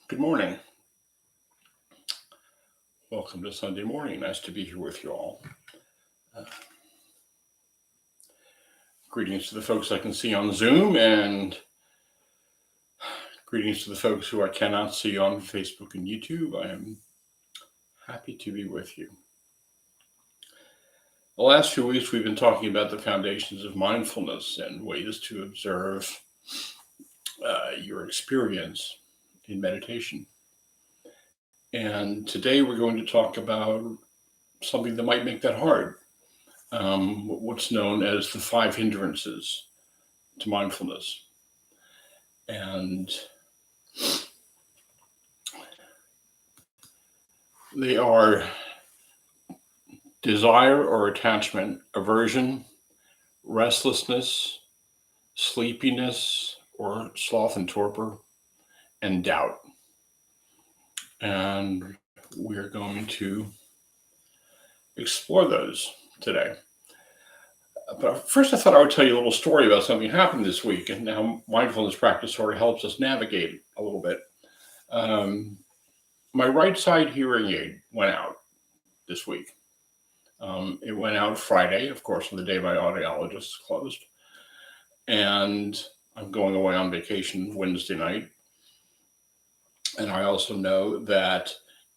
Good morning. Welcome to Sunday morning. Nice to be here with you all. Uh, Greetings to the folks I can see on Zoom, and greetings to the folks who I cannot see on Facebook and YouTube. I am happy to be with you. The last few weeks, we've been talking about the foundations of mindfulness and ways to observe your experience in meditation. And today we're going to talk about something that might make that hard. What's known as the five hindrances to mindfulness. And they are desire or attachment, aversion, restlessness, sleepiness or sloth and torpor, and doubt. And we're going to explore those today. But first, I thought I would tell you a little story about something that happened this week and how mindfulness practice sort of helps us navigate a little bit. My right side hearing aid went out this week. It went out Friday, of course, on the day my audiologist closed. And I'm going away on vacation Wednesday night. And I also know that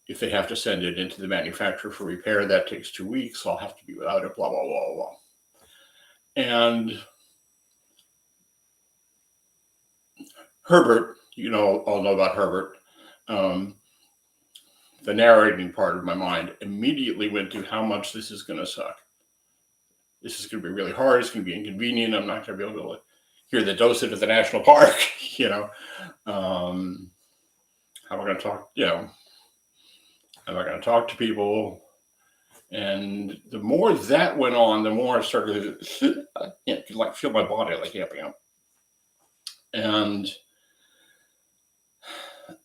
if they have to send it into the manufacturer for repair, that takes 2 weeks. I'll have to be without it, blah, blah, blah, blah. And Herbert, all know about Herbert. The narrating part of my mind immediately went to how much this is going to suck. This is going to be really hard. It's going to be inconvenient. I'm not going to be able to hear the docent at the national park. How am I going to talk? How am I going to talk to people? And the more that went on, the more I started to feel my body like amping up. And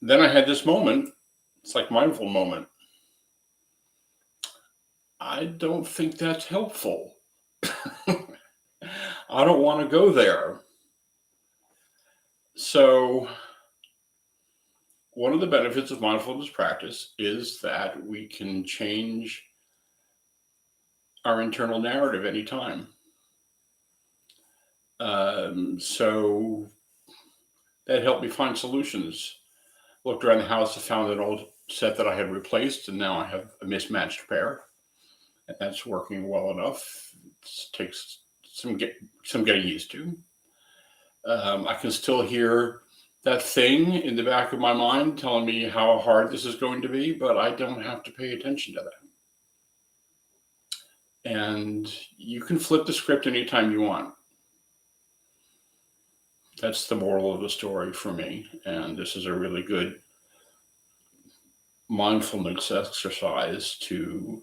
then I had this moment. It's like mindful moment. I don't think that's helpful. I don't want to go there. So one of the benefits of mindfulness practice is that we can change our internal narrative anytime. So that helped me find solutions. Looked around the house, I found an old set that I had replaced, and now I have a mismatched pair. And that's working well enough. It takes some getting used to. I can still hear that thing in the back of my mind telling me how hard this is going to be, but I don't have to pay attention to that. And you can flip the script anytime you want. That's the moral of the story for me. And this is a really good mindfulness exercise to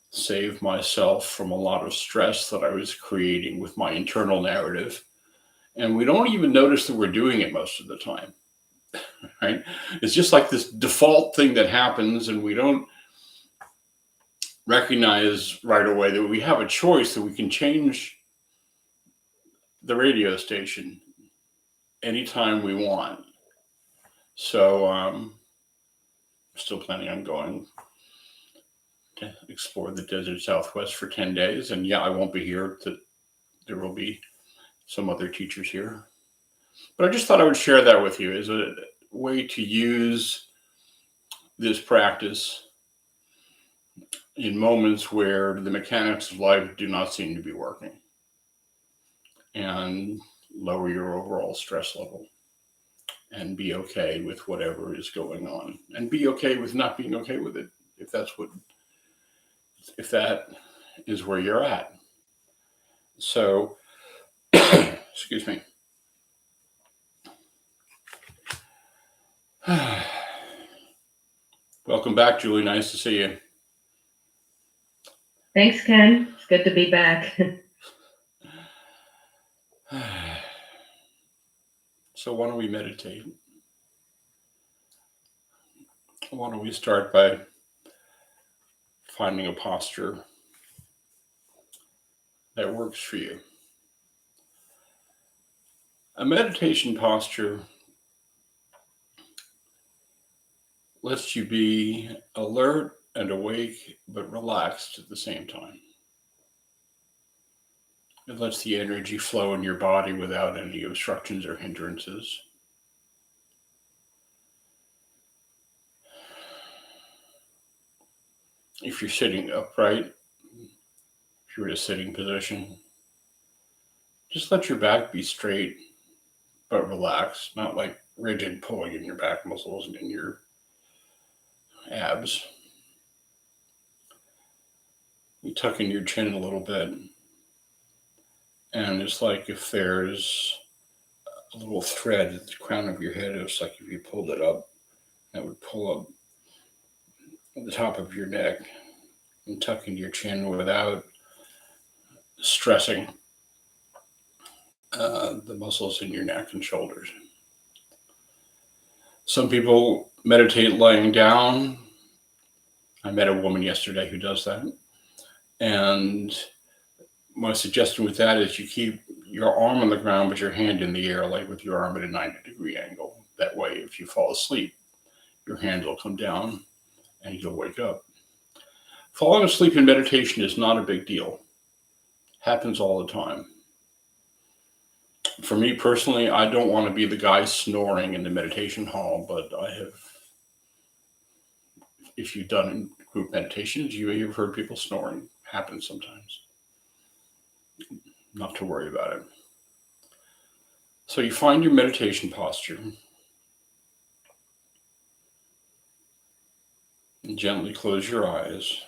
save myself from a lot of stress that I was creating with my internal narrative. And we don't even notice that we're doing it most of the time, right? It's just like this default thing that happens, and we don't recognize right away that we have a choice, that we can change the radio station anytime we want. So I'm still planning on going to explore the desert Southwest for 10 days. And yeah, I won't be here. There will be some other teachers here. But I just thought I would share that with you as a way to use this practice in moments where the mechanics of life do not seem to be working, and lower your overall stress level and be okay with whatever is going on, and be okay with not being okay with it if that is where you're at. So excuse me. Welcome back, Julie. Nice to see you. Thanks, Ken. It's good to be back. So why don't we meditate? Why don't we start by finding a posture that works for you? A meditation posture lets you be alert and awake, but relaxed at the same time. It lets the energy flow in your body without any obstructions or hindrances. If you're sitting upright, if you're in a sitting position, just let your back be straight but relaxed, not like rigid pulling in your back muscles and in your abs. You tuck in your chin a little bit, and it's like if there's a little thread at the crown of your head, it's like if you pulled it up, that would pull up the top of your neck and tuck into your chin without stressing the muscles in your neck and shoulders. Some people meditate lying down. I met a woman yesterday who does that. And my suggestion with that is you keep your arm on the ground but your hand in the air, like with your arm at a 90-degree angle. That way, if you fall asleep, your hand will come down and you'll wake up. Falling asleep in meditation is not a big deal. Happens all the time. For me personally, I don't want to be the guy snoring in the meditation hall, but I have, if you've done group meditations, you've heard people snoring. Happens sometimes. Not to worry about it. So you find your meditation posture and gently close your eyes.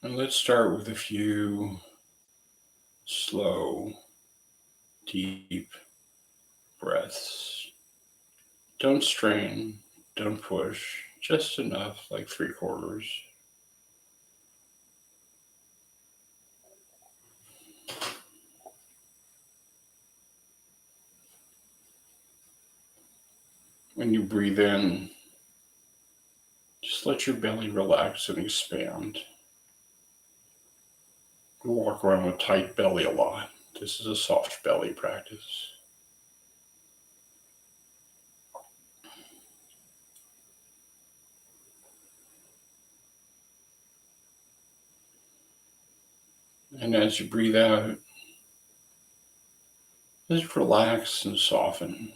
And let's start with a few slow, deep breaths. Don't strain, don't push, just enough, like 3/4. When you breathe in, just let your belly relax and expand. You walk around with tight belly a lot. This is a soft belly practice. And as you breathe out, just relax and soften.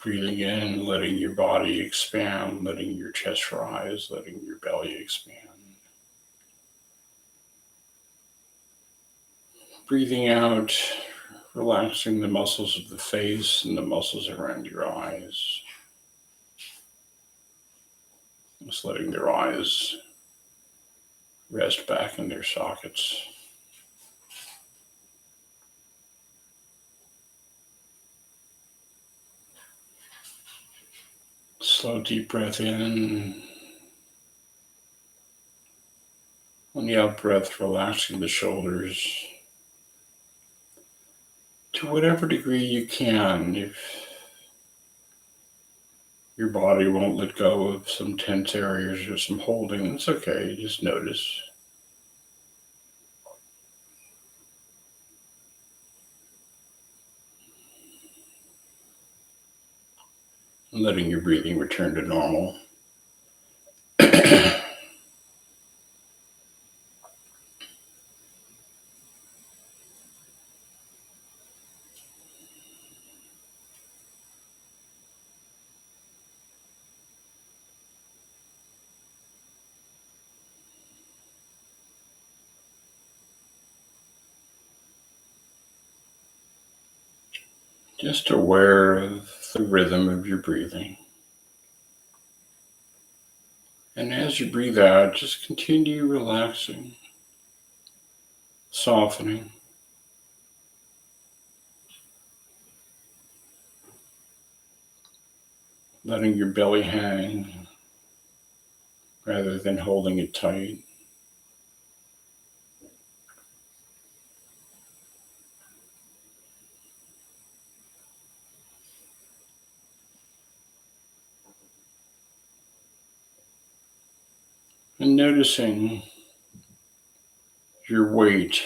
Breathing in, letting your body expand, letting your chest rise, letting your belly expand. Breathing out, relaxing the muscles of the face and the muscles around your eyes. Just letting their eyes rest back in their sockets. Slow, deep breath in. On the out breath, relaxing the shoulders to whatever degree you can. If your body won't let go of some tense areas or some holding, it's okay. Just notice. And letting your breathing return to normal. Just aware of the rhythm of your breathing. And as you breathe out, just continue relaxing, softening. Letting your belly hang rather than holding it tight. And noticing your weight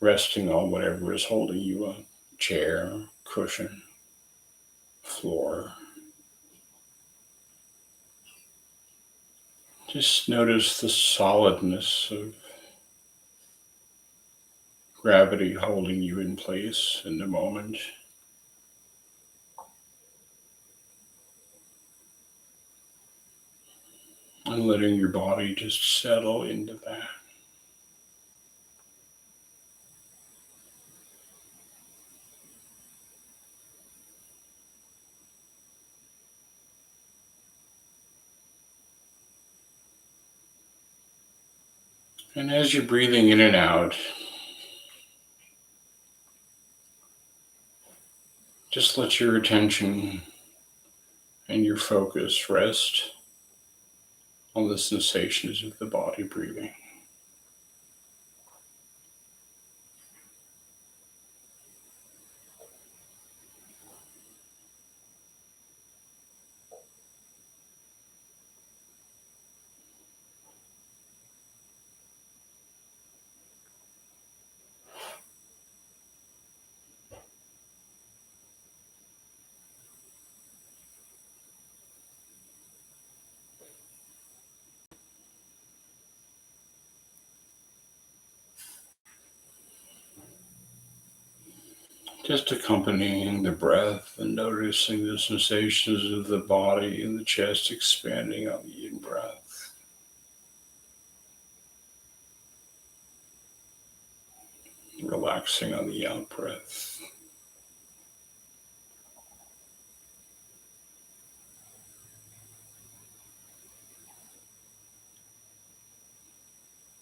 resting on whatever is holding you up: chair, cushion, floor. Just notice the solidness of gravity holding you in place in the moment. And letting your body just settle into that. And as you're breathing in and out, just let your attention and your focus rest on the sensations of the body breathing. Just accompanying the breath and noticing the sensations of the body and the chest expanding on the in-breath. Relaxing on the out-breath.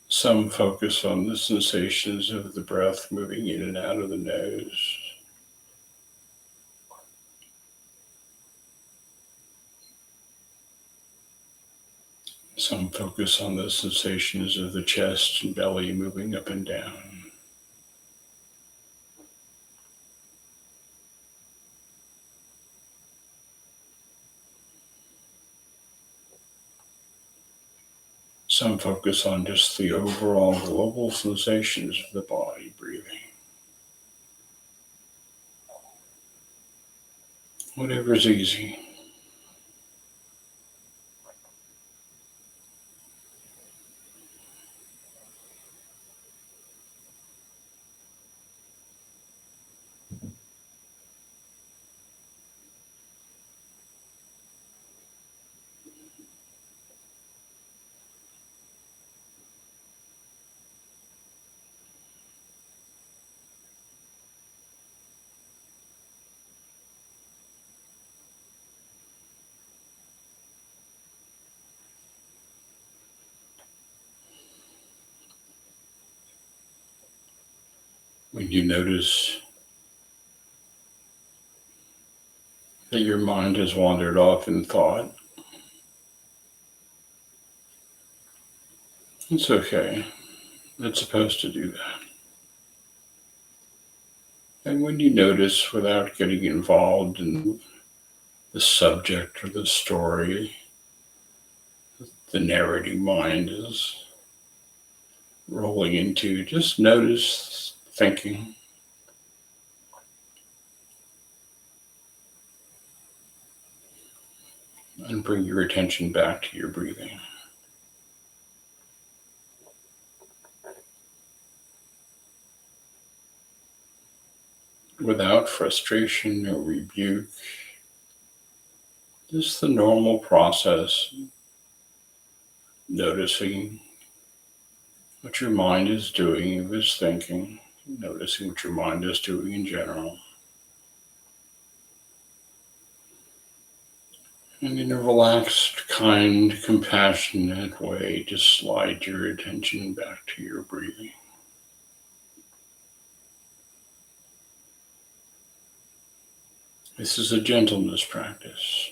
Some focus on the sensations of the breath moving in and out of the nose. Some focus on the sensations of the chest and belly moving up and down. Some focus on just the overall global sensations of the body breathing. Whatever's easy. When you notice that your mind has wandered off in thought, it's okay. It's supposed to do that. And when you notice, without getting involved in the subject or the story, the narrating mind is rolling into, just notice thinking. And bring your attention back to your breathing. Without frustration or rebuke, just the normal process, noticing what your mind is doing if it's thinking, noticing what your mind is doing in general. And in a relaxed, kind, compassionate way, just slide your attention back to your breathing. This is a gentleness practice.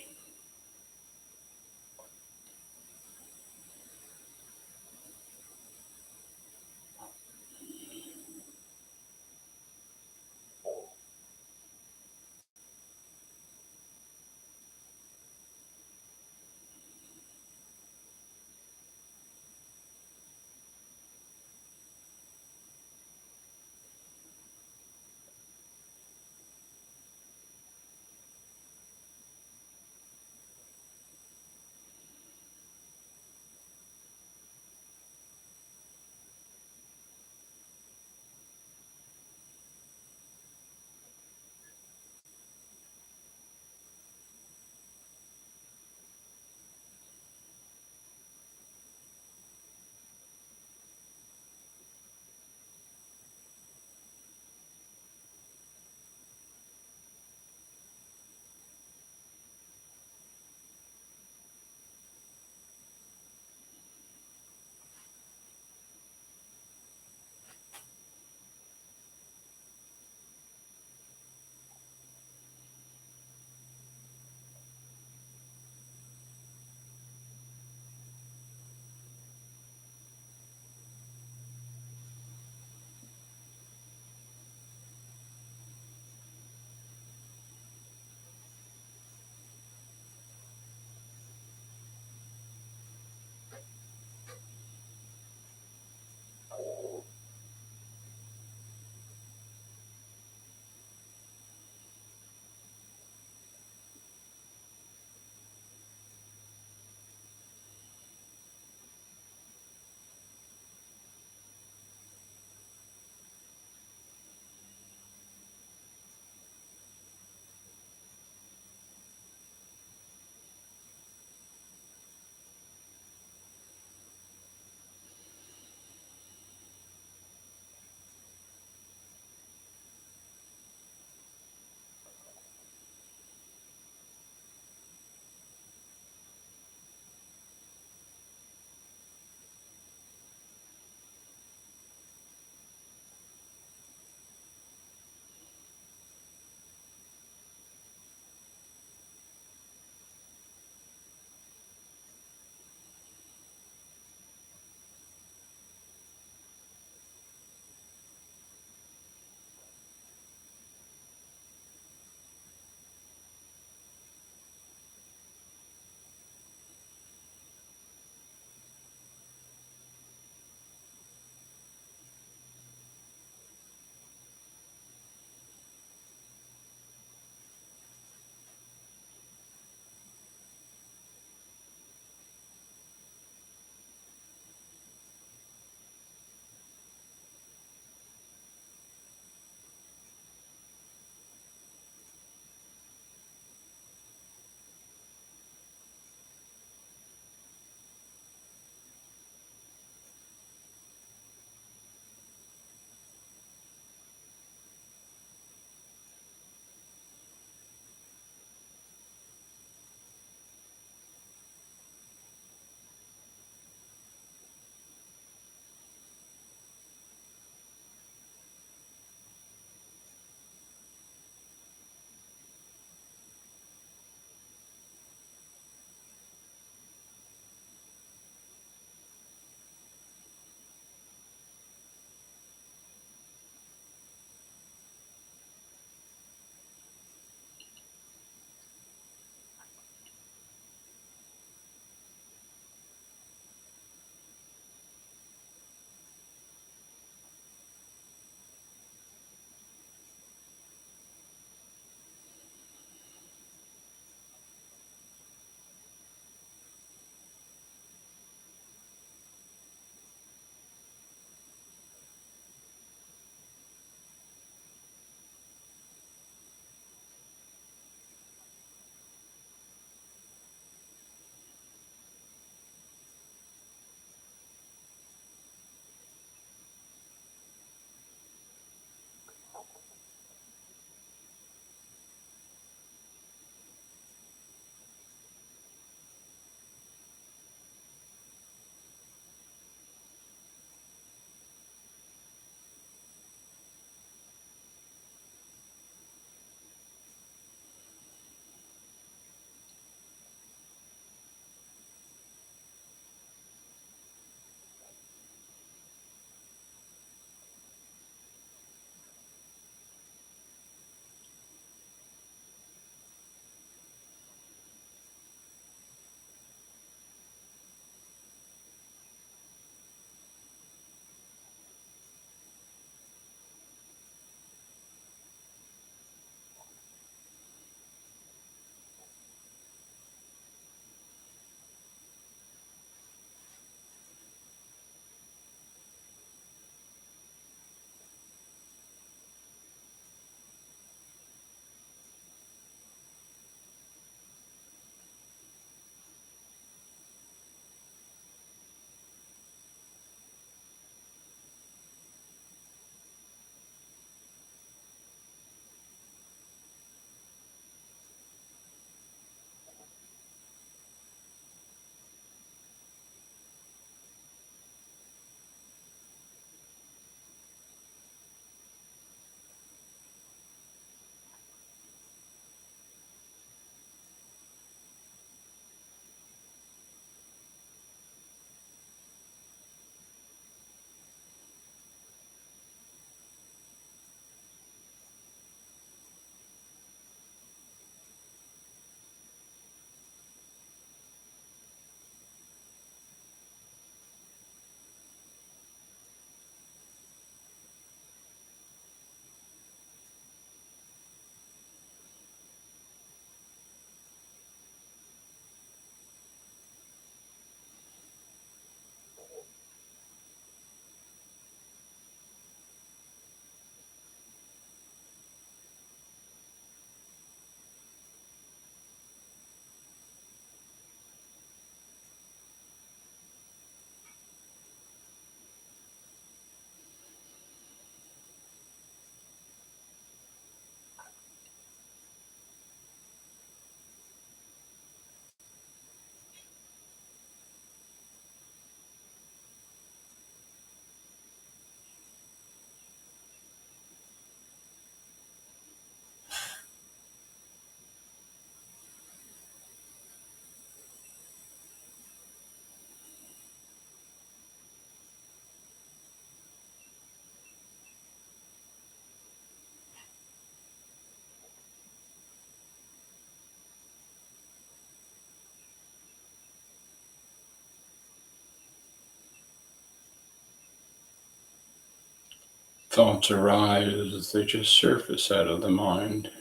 thoughts arise, they just surface out of the mind.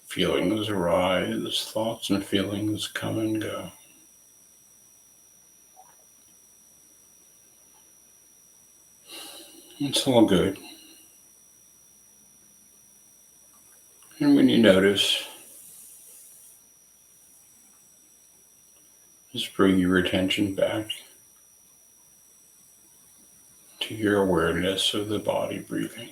Feelings arise, thoughts and feelings come and go. It's all good. And when you notice, just bring your attention back to your awareness of the body breathing.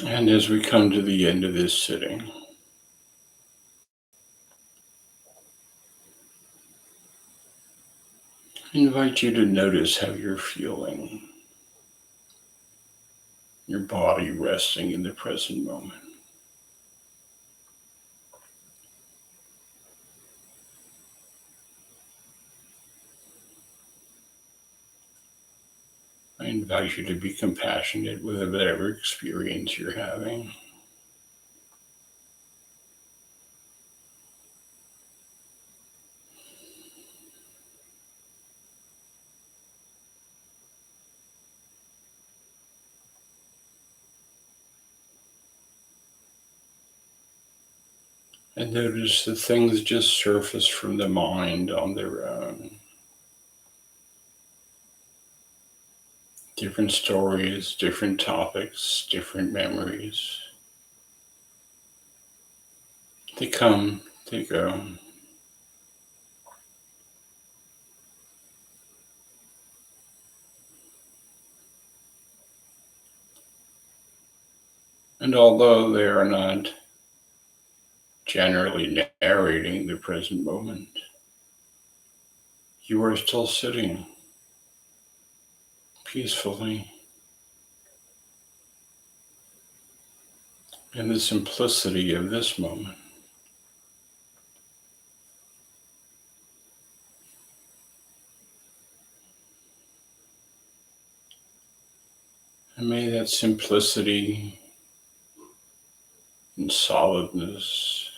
And as we come to the end of this sitting, I invite you to notice how you're feeling, your body resting in the present moment. I invite you to be compassionate with whatever experience you're having. And notice the things just surface from the mind on their own. Different stories, different topics, different memories. They come, they go. And although they are not generally narrating the present moment, you are still sitting peacefully in the simplicity of this moment. And may that simplicity and solidness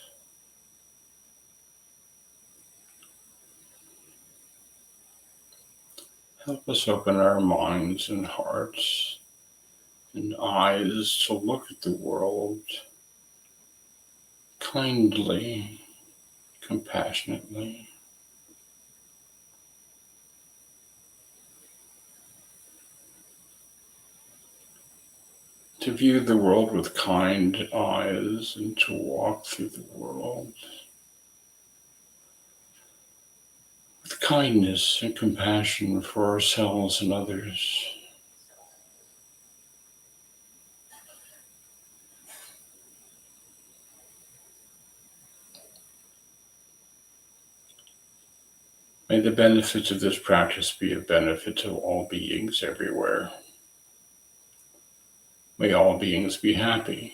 help us open our minds and hearts and eyes to look at the world kindly, compassionately. To view the world with kind eyes and to walk through the world with kindness and compassion for ourselves and others. May the benefits of this practice be a benefit to all beings everywhere. May all beings be happy.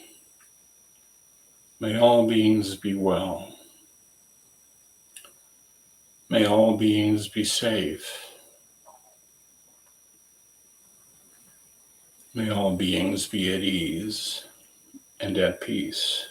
May all beings be well. May all beings be safe. May all beings be at ease and at peace.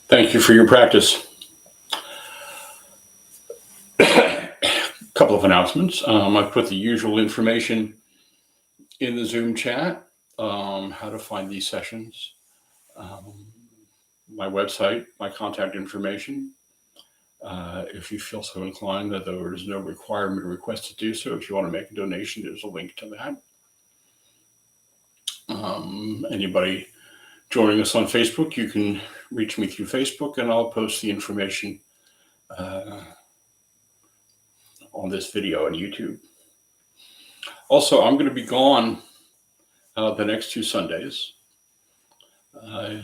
Thank you for your practice. A couple of announcements. I've put the usual information in the Zoom chat, how to find these sessions, my website, my contact information. If you feel so inclined, that there is no requirement or request to do so. If you want to make a donation, there's a link to that. Anybody joining us on Facebook, you can reach me through Facebook, and I'll post the information on this video on YouTube. Also, I'm going to be gone the next 2 Sundays. One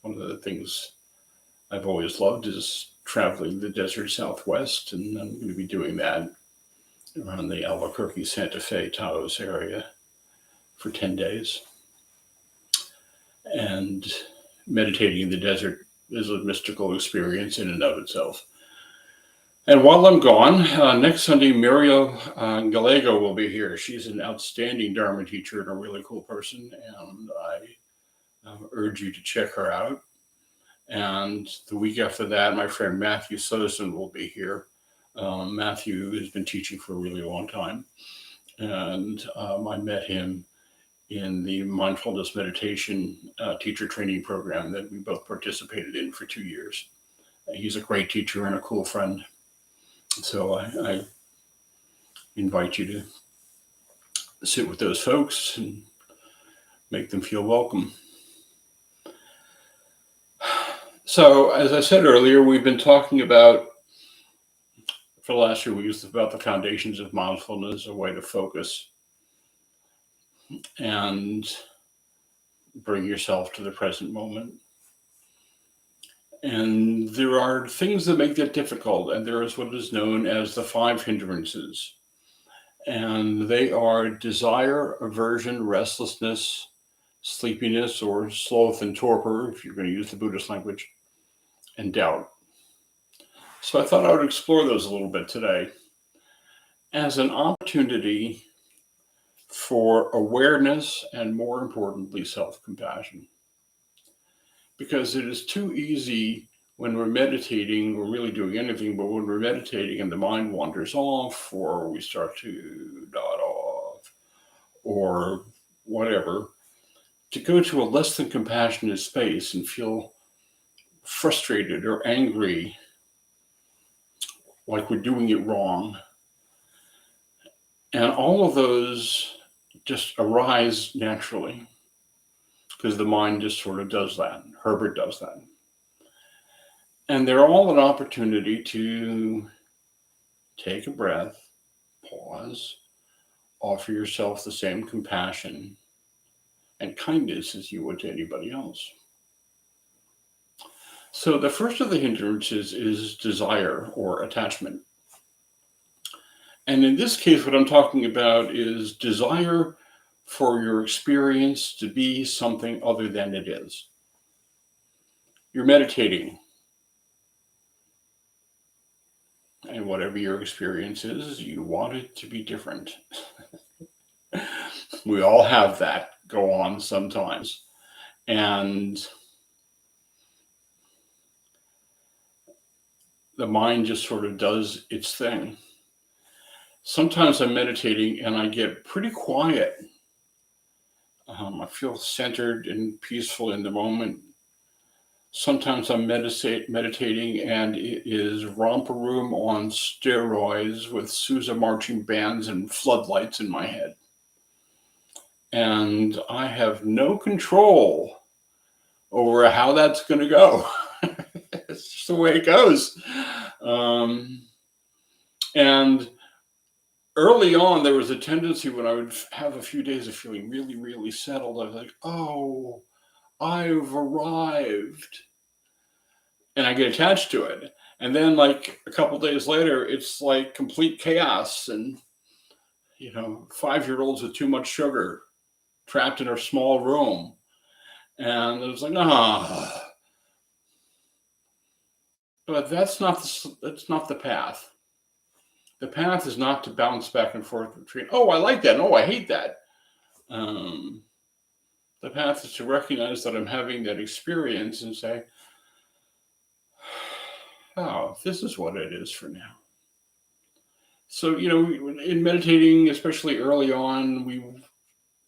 of the things I've always loved is traveling the desert Southwest, and I'm going to be doing that around the Albuquerque, Santa Fe, Taos area for 10 days. And meditating in the desert is a mystical experience in and of itself. And while I'm gone, next Sunday, Muriel Gallego will be here. She's an outstanding Dharma teacher and a really cool person, and I urge you to check her out. And the week after that, my friend Matthew Sutherland will be here. Matthew has been teaching for a really long time. And I met him in the mindfulness meditation teacher training program that we both participated in for 2 years. He's a great teacher and a cool friend. So I invite you to sit with those folks and make them feel welcome. So, as I said earlier, we've been talking about, for the last few weeks, about the foundations of mindfulness, a way to focus and bring yourself to the present moment. And there are things that make that difficult, and there is what is known as the five hindrances. And they are desire, aversion, restlessness, sleepiness, or sloth and torpor, if you're going to use the Buddhist language, and doubt. So I thought I would explore those a little bit today as an opportunity for awareness and, more importantly, self-compassion. Because it is too easy when we're meditating or really doing anything, but when we're meditating and the mind wanders off, or we start to nod off, or whatever, to go to a less than compassionate space and feel frustrated or angry, like we're doing it wrong. And all of those just arise naturally because the mind just sort of does that. Herbert does that. And they're all an opportunity to take a breath, pause, offer yourself the same compassion and kindness as you would to anybody else. So the first of the hindrances is desire or attachment. And in this case, what I'm talking about is desire for your experience to be something other than it is. You're meditating. And whatever your experience is, you want it to be different. We all have that go on sometimes. And the mind just sort of does its thing. Sometimes I'm meditating and I get pretty quiet. I feel centered and peaceful in the moment. Sometimes I'm meditating and it is romper room on steroids with Sousa marching bands and floodlights in my head. And I have no control over how that's going to go. It's just the way it goes. And early on, there was a tendency when I would have a few days of feeling really, really settled. I was like, oh, I've arrived. And I get attached to it. And then like a couple days later, it's like complete chaos and, 5-year-olds with too much sugar trapped in a small room. And it was like, but that's not the path. The path is not to bounce back and forth between, oh, I like that. Oh, I hate that. The path is to recognize that I'm having that experience and say, oh, this is what it is for now. So, in meditating, especially early on, we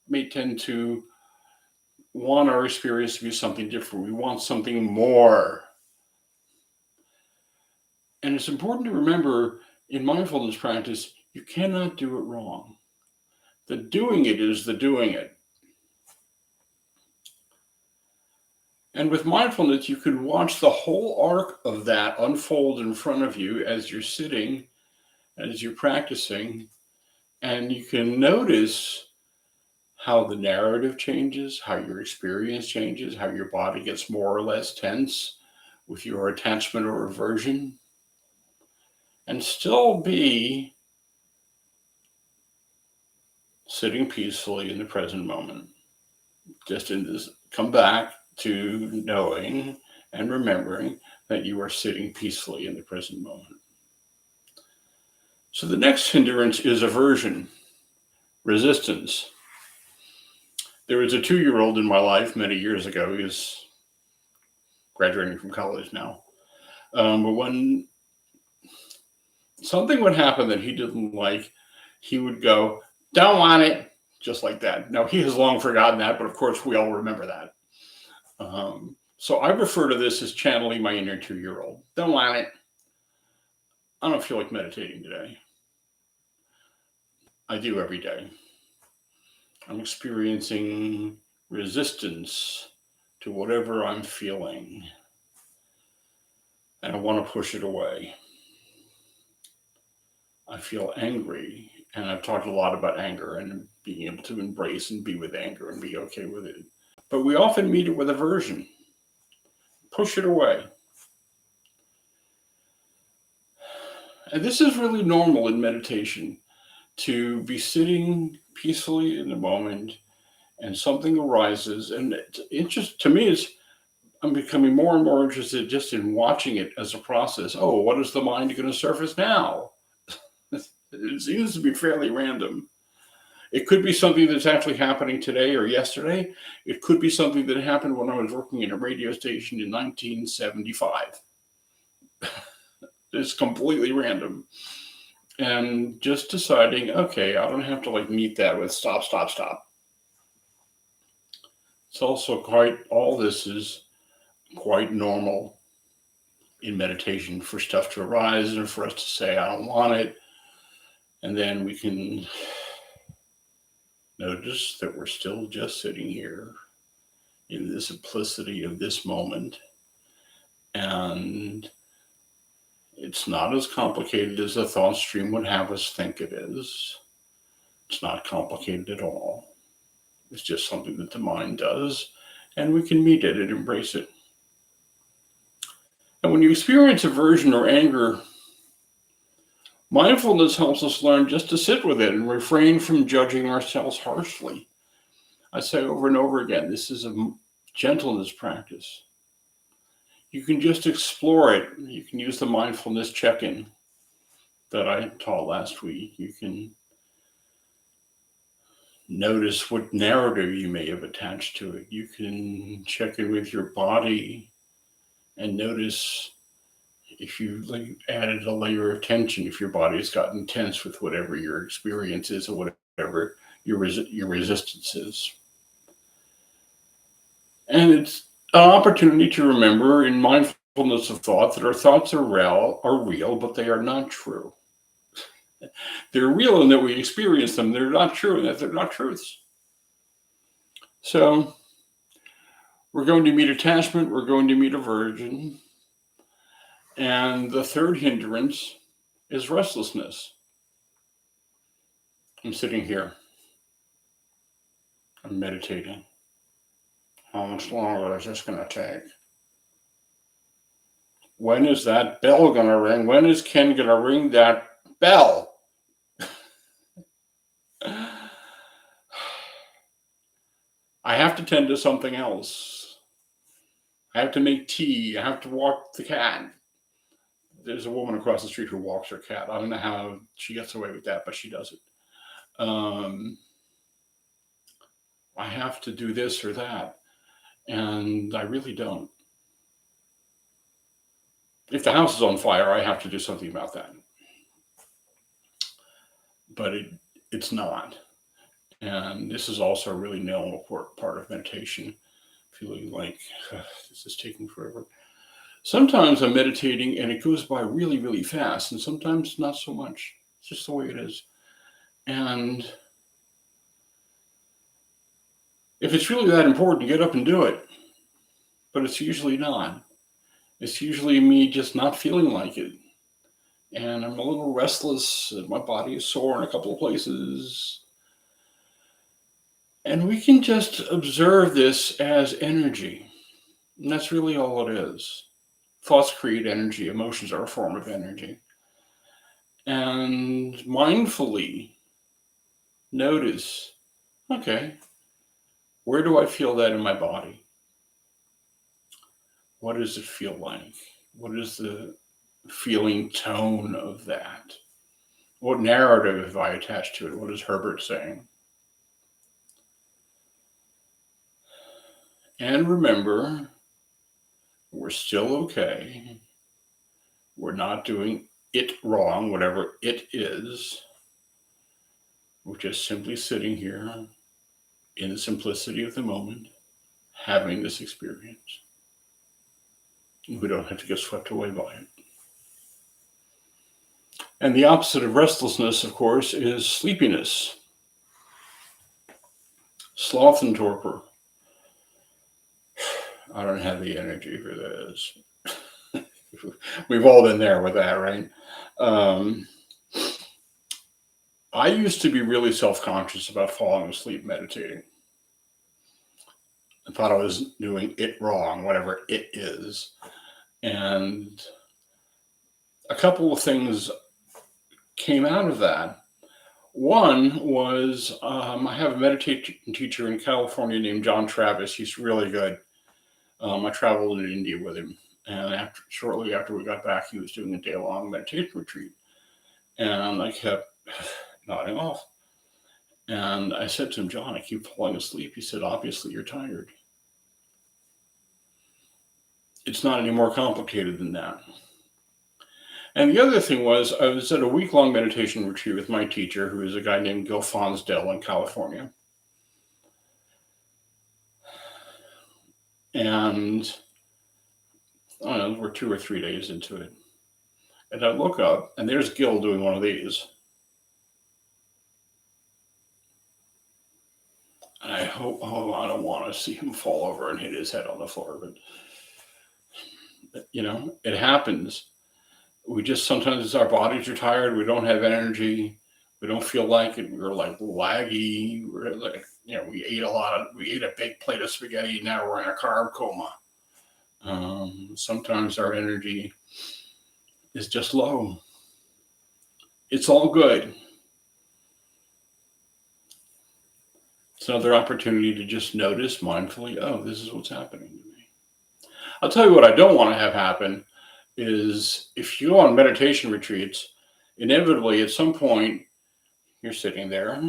may tend to want our experience to be something different. We want something more. And it's important to remember in mindfulness practice, you cannot do it wrong. The doing it is the doing it. And with mindfulness, you can watch the whole arc of that unfold in front of you as you're sitting, as you're practicing, and you can notice how the narrative changes, how your experience changes, how your body gets more or less tense with your attachment or aversion, and still be sitting peacefully in the present moment. Just in this, come back to knowing and remembering that you are sitting peacefully in the present moment. So the next hindrance is aversion, resistance. There was a 2-year-old in my life many years ago. He was graduating from college now. But when something would happen that he didn't like, he would go, Don't want it. Just like that. Now, he has long forgotten that, but of course, we all remember that. So I refer to this as channeling my inner 2-year-old. Don't want it. I don't feel like meditating today. I do every day. I'm experiencing resistance to whatever I'm feeling, and I want to push it away. I feel angry, and I've talked a lot about anger and being able to embrace and be with anger and be okay with it. But we often meet it with aversion. Push it away. And this is really normal in meditation, to be sitting peacefully in the moment and something arises. And it just, to me, I'm becoming more and more interested just in watching it as a process. Oh, what is the mind going to surface now? It seems to be fairly random. It could be something that's actually happening today or yesterday. It could be something that happened when I was working in a radio station in 1975. It's completely random. And just deciding, okay, I don't have to meet that with stop, stop, stop. It's also all this is quite normal in meditation for stuff to arise and for us to say, I don't want it. And then we can notice that we're still just sitting here in the simplicity of this moment. And it's not as complicated as the thought stream would have us think it is. It's not complicated at all. It's just something that the mind does, and we can meet it and embrace it. And when you experience aversion or anger, mindfulness helps us learn just to sit with it and refrain from judging ourselves harshly. I say over and over again, this is a gentleness practice. You can just explore it. You can use the mindfulness check-in that I taught last week. You can notice what narrative you may have attached to it. You can check in with your body and notice if you added a layer of tension, if your body's gotten tense with whatever your experience is or whatever your resistance is. And it's an opportunity to remember in mindfulness of thought that our thoughts are real, but they are not true. They're real in that we experience them. They're not true in that they're not truths. So we're going to meet attachment. We're going to meet aversion. And the third hindrance is restlessness. I'm sitting here. I'm meditating. How much longer is this going to take? When is that bell going to ring? When is Ken going to ring that bell? I have to tend to something else. I have to make tea. I have to walk the cat. There's a woman across the street who walks her cat. I don't know how she gets away with that, but she does it. I have to do this or that. And I really don't. If the house is on fire, I have to do something about that. But it's not. And this is also a really normal part of meditation, feeling like this is taking forever. Sometimes I'm meditating and it goes by really, really fast, and sometimes not so much. It's just the way it is. And if it's really that important, get up and do it. But it's usually not. It's usually me just not feeling like it. And I'm a little restless. My body is sore in a couple of places. And we can just observe this as energy. And that's really all it is. Thoughts create energy. Emotions are a form of energy. And mindfully notice, okay, where do I feel that in my body? What does it feel like? What is the feeling tone of that? What narrative have I attached to it? What is Herbert saying? And remember, we're still okay. We're not doing it wrong, whatever it is. We're just simply sitting here in the simplicity of the moment, having this experience. We don't have to get swept away by it. And the opposite of restlessness, of course, is sleepiness, sloth and torpor. I don't have the energy for this. We've all been there with that, right? I used to be really self-conscious about falling asleep meditating. I thought I was doing it wrong, whatever it is. And a couple of things came out of that. One was I have a meditation teacher in California named John Travis. He's really good. I traveled in India with him. And shortly after we got back, he was doing a day-long meditation retreat. And I kept nodding off. And I said to him, John, I keep falling asleep. He said, obviously, you're tired. It's not any more complicated than that. And the other thing was, I was at a week-long meditation retreat with my teacher, who is a guy named Gil Fonsdale in California. And I don't know, we're 2 or 3 days into it. And I look up, and there's Gil doing one of these. And I hope, I don't want to see him fall over and hit his head on the floor. But, it happens. We just, sometimes our bodies are tired. We don't have energy. We don't feel like it. We're like laggy. We're like, we ate a big plate of spaghetti. Now we're in a carb coma. Sometimes our energy is just low. It's all good. It's another opportunity to just notice mindfully, oh, this is what's happening to me. I'll tell you what I don't want to have happen is if you go on meditation retreats, inevitably at some point you're sitting there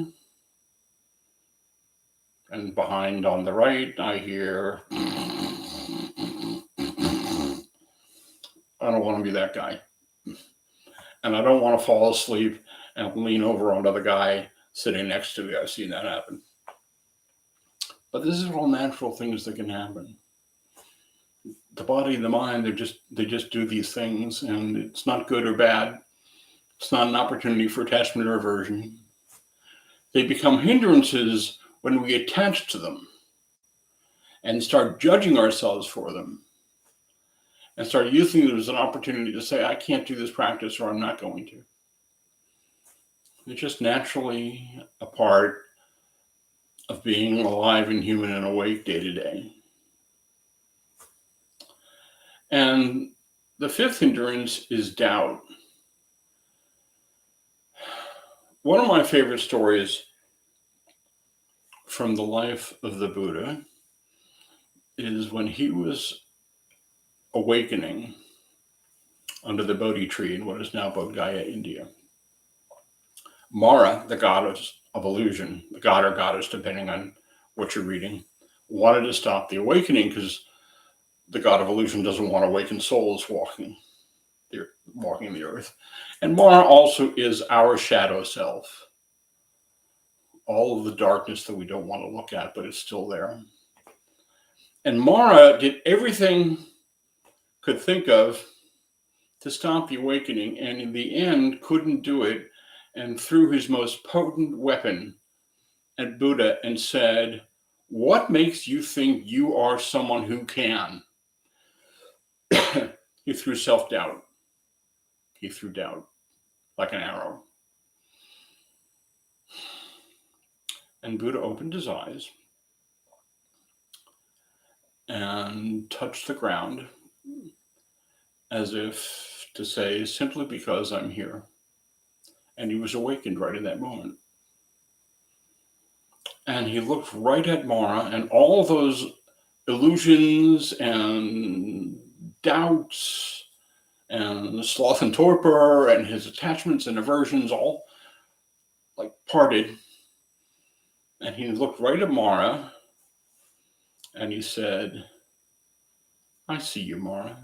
and behind on the right, I hear, I don't want to be that guy. And I don't want to fall asleep and lean over onto the guy sitting next to me. I've seen that happen. But this is all natural things that can happen. The body and the mind, they just do these things, and it's not good or bad. It's not an opportunity for attachment or aversion. They become hindrances when we attach to them and start judging ourselves for them and start using them as an opportunity to say, I can't do this practice or I'm not going to. They're just naturally a part of being alive and human and awake day to day. And the fifth hindrance is doubt. One of my favorite stories from the life of the Buddha is when he was awakening under the Bodhi tree in what is now Bodh Gaya, India. Mara, the goddess of illusion, the god or goddess, depending on what you're reading, wanted to stop the awakening because the god of illusion doesn't want awakened souls walking the earth. And Mara also is our shadow self. All of the darkness that we don't want to look at, but it's still there. And Mara did everything could think of to stop the awakening, and in the end couldn't do it, and threw his most potent weapon at Buddha and said, what makes you think you are someone who can? He threw self-doubt. He threw doubt like an arrow. And Buddha opened his eyes and touched the ground as if to say, simply because I'm here. And he was awakened right in that moment. And he looked right at Mara, and all those illusions and doubts and sloth and torpor and his attachments and aversions all like parted. And he looked right at Mara and he said, I see you, Mara.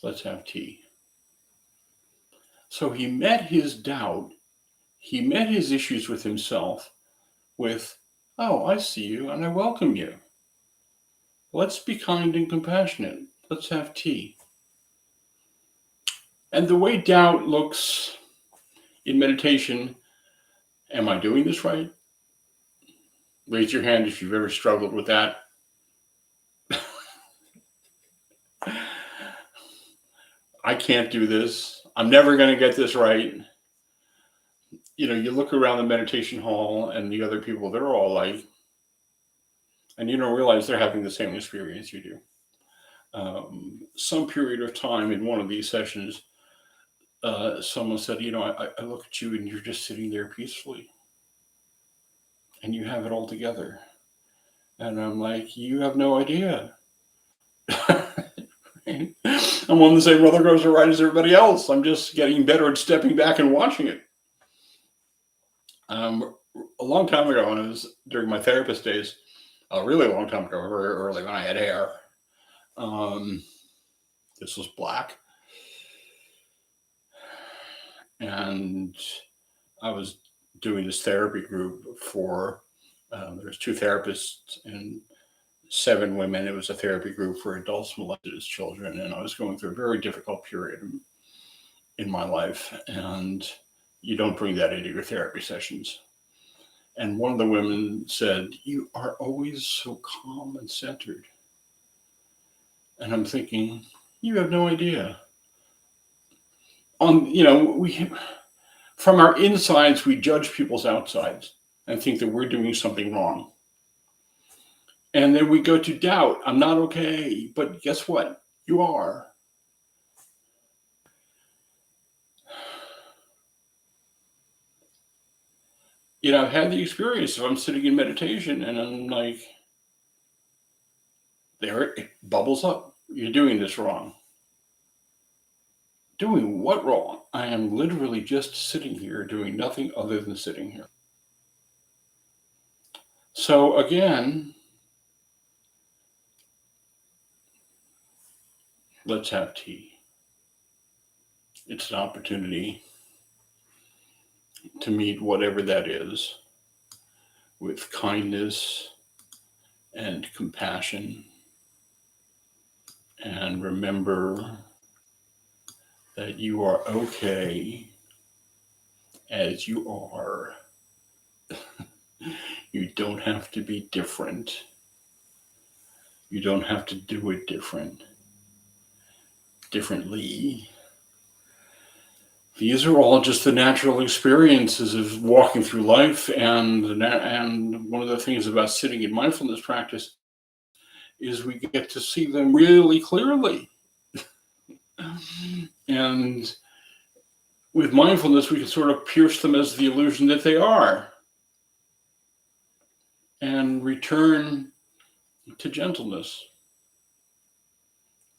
Let's have tea. So he met his doubt he met his issues with himself with, oh, I see you and I welcome you. Let's be kind and compassionate. Let's have tea. And the way doubt looks in meditation, am I doing this right? Raise your hand if you've ever struggled with that. I can't do this. I'm never going to get this right. You know, you look around the meditation hall and the other people, they're all like, and you don't realize they're having the same experience you do. Some period of time in one of these sessions, someone said, you know, I look at you and you're just sitting there peacefully and you have it all together. And I'm like, you have no idea. I'm on the same roller coaster ride as everybody else. I'm just getting better at stepping back and watching it. A long time ago, when I was during my therapist days, a really long time ago, very early when I had hair, this was black. And I was doing this therapy group for, there's 2 therapists and 7 women. It was a therapy group for adults molested as children. And I was going through a very difficult period in my life. And you don't bring that into your therapy sessions. And one of the women said, you are always so calm and centered. And I'm thinking, you have no idea. From our insides, we judge people's outsides and think that we're doing something wrong. And then we go to doubt. I'm not okay. But guess what? You are. You know, I've had the experience of I'm sitting in meditation and I'm like, there it bubbles up. You're doing this wrong. Doing what wrong? I am literally just sitting here doing nothing other than sitting here. So again, let's have tea. It's an opportunity to meet whatever that is with kindness and compassion. And remember that you are okay as you are. You don't have to be different. You don't have to do it differently. These are all just the natural experiences of walking through life. And one of the things about sitting in mindfulness practice is we get to see them really clearly. And with mindfulness, we can sort of pierce them as the illusion that they are and return to gentleness.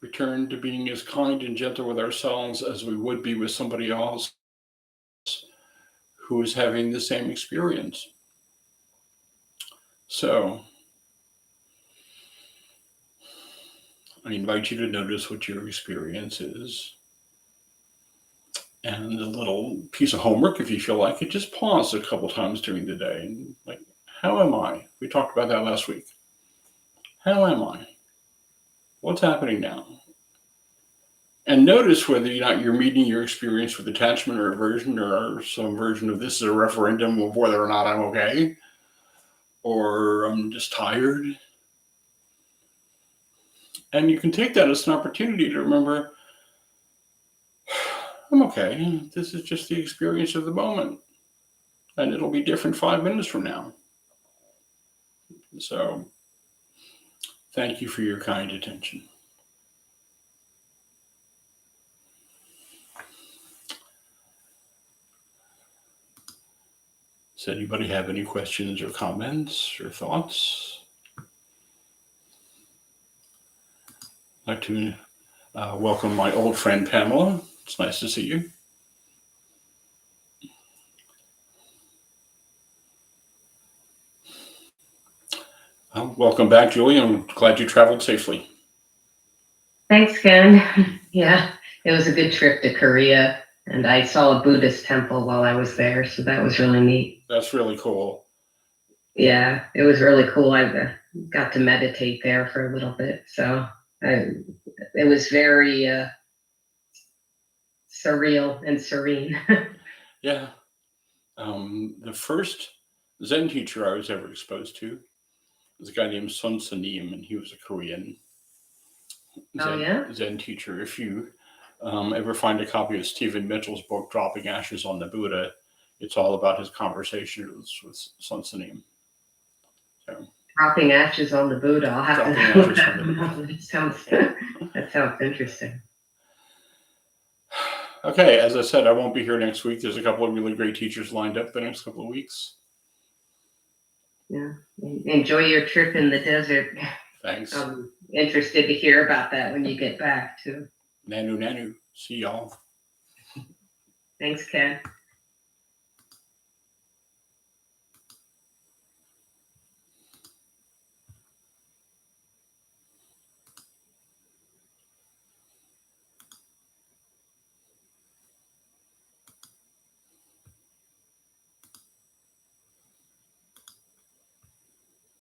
Return to being as kind and gentle with ourselves as we would be with somebody else who is having the same experience. So, I invite you to notice what your experience is. And a little piece of homework, if you feel like it, just pause a couple times during the day. And like, how am I? We talked about that last week. How am I? What's happening now? And notice whether or not you're meeting your experience with attachment or aversion or some version of this is a referendum of whether or not I'm okay or I'm just tired. And you can take that as an opportunity to remember, I'm okay. This is just the experience of the moment. And it'll be different 5 minutes from now. So, thank you for your kind attention. Does anybody have any questions or comments or thoughts? I'd like to welcome my old friend Pamela. It's nice to see you. Welcome back, Julie. I'm glad you traveled safely. Thanks, Ken. Yeah, it was a good trip to Korea. And I saw a Buddhist temple while I was there, so that was really neat. That's really cool. Yeah, it was really cool. I got to meditate there for a little bit, so it was very surreal and serene. Yeah. The first Zen teacher I was ever exposed to was a guy named Sun Sanim, and he was a Korean Oh, yeah? Zen teacher. If you ever find a copy of Stephen Mitchell's book, Dropping Ashes on the Buddha, it's all about his conversations with Sun Sanim. So, Dropping ashes on the Buddha. I'll have Dropping to know ashes on the Buddha. that sounds interesting. Okay, as I said, I won't be here next week. There's a couple of really great teachers lined up the next couple of weeks. Yeah. Enjoy your trip in the desert. Thanks. I'm interested to hear about that when you get back too. Nanu. See y'all. Thanks, Ken.